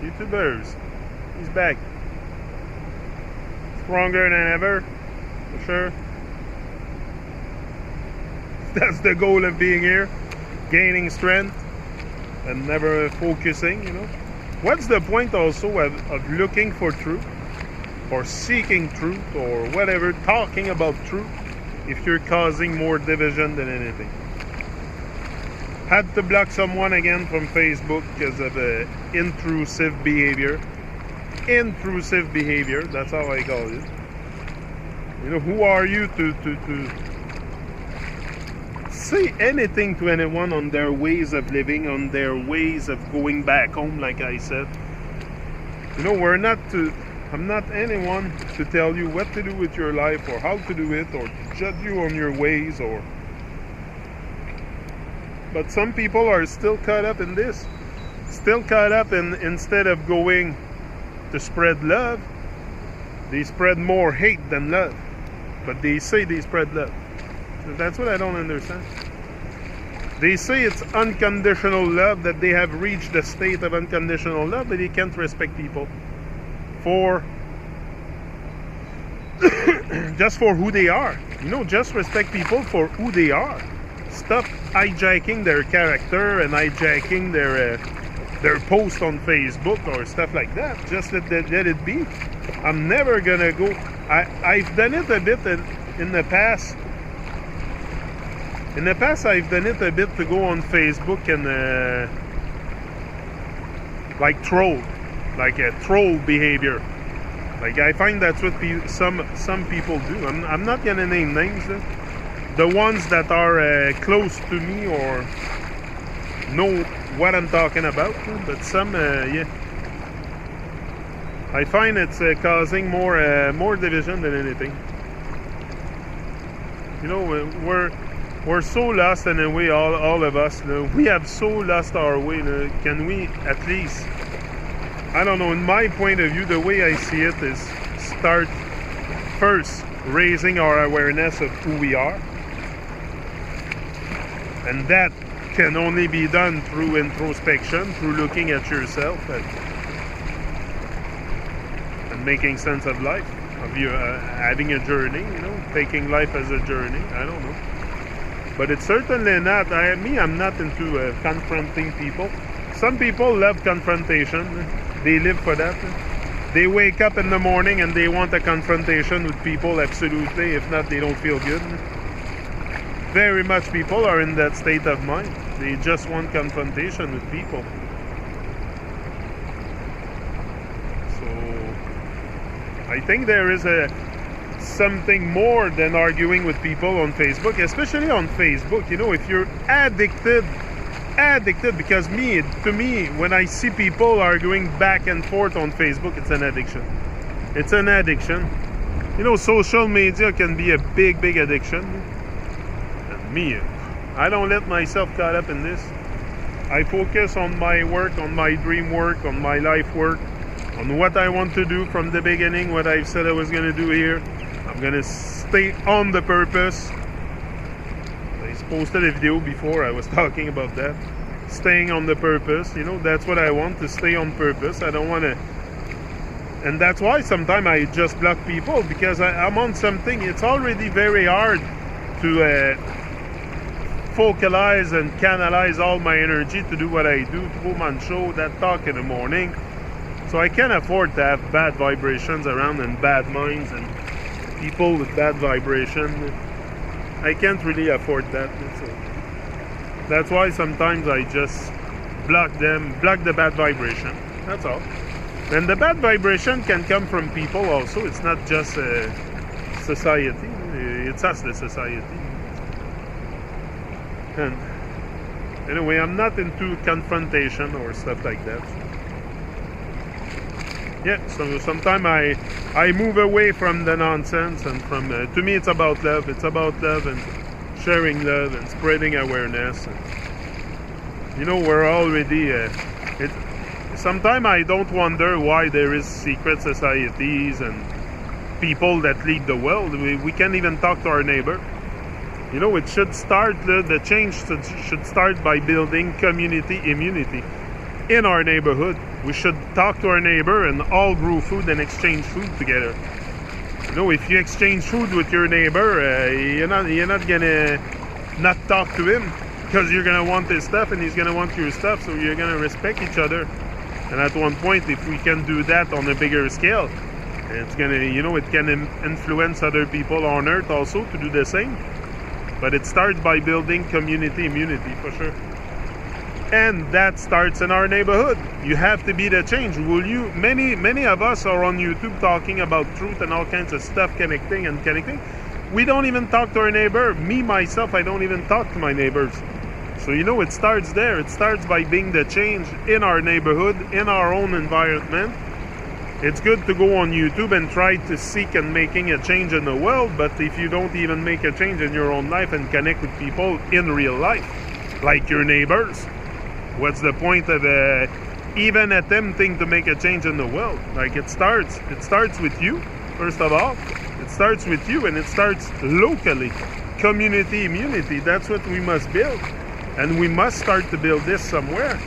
YouTubers. He's back. Stronger than ever, for sure. That's the goal of being here. Gaining strength and never focusing, you know. What's the point also of looking for truth or seeking truth or whatever, talking about truth, if you're causing more division than anything? Had to block someone again from Facebook because of intrusive behavior. Intrusive behavior, that's how I call it. You know, who are you to say anything to anyone on their ways of living, on their ways of going back home, like I said? You know, I'm not anyone to tell you what to do with your life or how to do it or to judge you on your ways or... But some people are still caught up in this. Still caught up in, instead of going to spread love, they spread more hate than love. But they say they spread love. That's what I don't understand. They say it's unconditional love, that they have reached the state of unconditional love, but they can't respect people for just for who they are. You know, just respect people for who they are. Stop hijacking their character and hijacking their post on Facebook or stuff like that. Just let it be. I'm never gonna go. I've done it a bit in the past. In the past, I've done it a bit to go on Facebook and like troll, like a troll behavior. Like I find that's what some people do. I'm not gonna name names. The ones that are close to me or know what I'm talking about, but some, yeah. I find it's causing more division than anything. You know, we're so lost in a way, all of us. You know, we have so lost our way. You know, can we at least, I don't know, in my point of view, the way I see it is start first raising our awareness of who we are. And that can only be done through introspection, through looking at yourself and making sense of life, of you having a journey, you know, taking life as a journey. I don't know. But it's certainly not, I'm not into confronting people. Some people love confrontation. They live for that. They wake up in the morning and they want a confrontation with people, absolutely. If not, they don't feel good. Very much people are in that state of mind. They just want confrontation with people. So I think there is something more than arguing with people on Facebook, especially on Facebook. You know, if you're addicted, because to me, when I see people arguing back and forth on Facebook, it's an addiction. It's an addiction. You know, social media can be a big addiction. Me, I don't let myself caught up in this. I focus on my work, on my dream work, on my life work, on what I want to do from the beginning, what I said I was going to do here. I'm going to stay on the purpose. I posted a video before, I was talking about that. Staying on the purpose, you know, that's what I want, to stay on purpose. I don't want to... And that's why sometimes I just block people, because I'm on something. It's already very hard to... focalize and canalize all my energy to do what I do, two-man show, that talk in the morning. So I can't afford to have bad vibrations around and bad minds and people with bad vibration. I can't really afford that. So that's why sometimes I just block the bad vibration. That's all. And the bad vibration can come from people also. It's not just society. It's us, the society. And anyway, I'm not into confrontation or stuff like that. Yeah, so sometimes I move away from the nonsense and from... to me, it's about love. It's about love and sharing love and spreading awareness. And, you know, we're already... sometimes I don't wonder why there is secret societies and people that lead the world. We can't even talk to our neighbor. You know, it should start, the change should start by building community immunity. in our neighborhood. We should talk to our neighbor and all grow food and exchange food together. You know, if you exchange food with your neighbor, you're not gonna not talk to him, because you're gonna want his stuff and he's gonna want your stuff, so you're gonna respect each other. And at one point, if we can do that on a bigger scale, it's gonna, you know, it can influence other people on Earth also to do the same. But it starts by building community immunity, for sure. And that starts in our neighborhood. You have to be the change. Will you? Many of us are on YouTube talking about truth and all kinds of stuff, connecting. We don't even talk to our neighbor. Me, myself, I don't even talk to my neighbors. So, you know, it starts there. It starts by being the change in our neighborhood, in our own environment. It's good to go on YouTube and try to seek and making a change in the world, but if you don't even make a change in your own life and connect with people in real life, like your neighbors, what's the point of even attempting to make a change in the world? Like, it starts with you, first of all. It starts with you, and it starts locally. Community immunity, that's what we must build. And we must start to build this somewhere.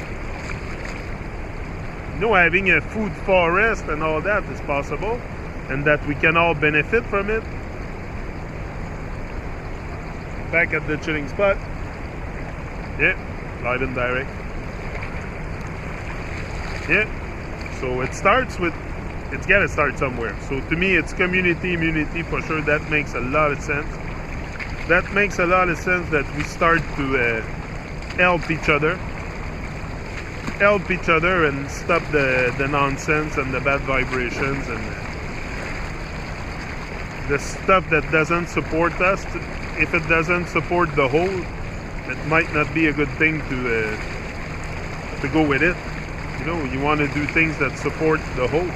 You know, having a food forest and all that is possible, and that we can all benefit from it. Back at the chilling spot. Yeah, live and direct. Yeah, so it's gotta start somewhere. So to me, it's community immunity for sure. That makes a lot of sense. That makes a lot of sense that we start to help each other and stop the nonsense and the bad vibrations and the stuff that doesn't support us. If it doesn't support the whole, it might not be a good thing to go with it. You know, you want to do things that support the whole.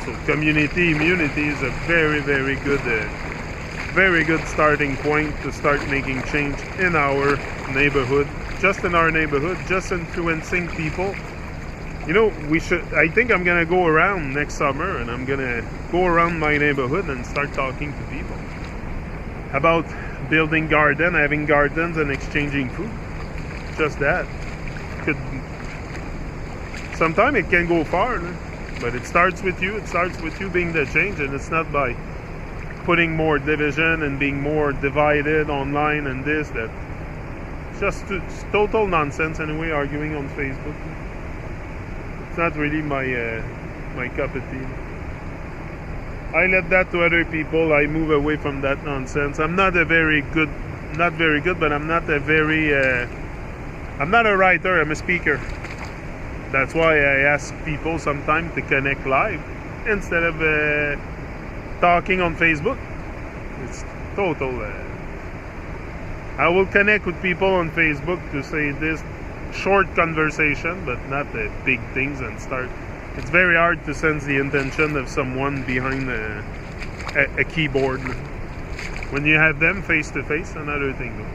So community immunity is a very, very good starting point to start making change in our neighborhood, just in our neighborhood, just influencing people. You know, I think I'm gonna go around next summer, and I'm gonna go around my neighborhood and start talking to people about building having gardens and exchanging food. Just that. Sometimes it can go far, no? But it starts with you. It starts with you being the change, and it's not by putting more division and being more divided online and this, that. It's total nonsense anyway, arguing on Facebook. It's not really my cup of tea. I let that to other people. I move away from that nonsense. I'm not very good, but I'm not I'm not a writer, I'm a speaker. That's why I ask people sometimes to connect live instead of talking on Facebook. It's total. I will connect with people on Facebook to say this short conversation, but not big things and start. It's very hard to sense the intention of someone behind a keyboard. When you have them face to face, another thing though.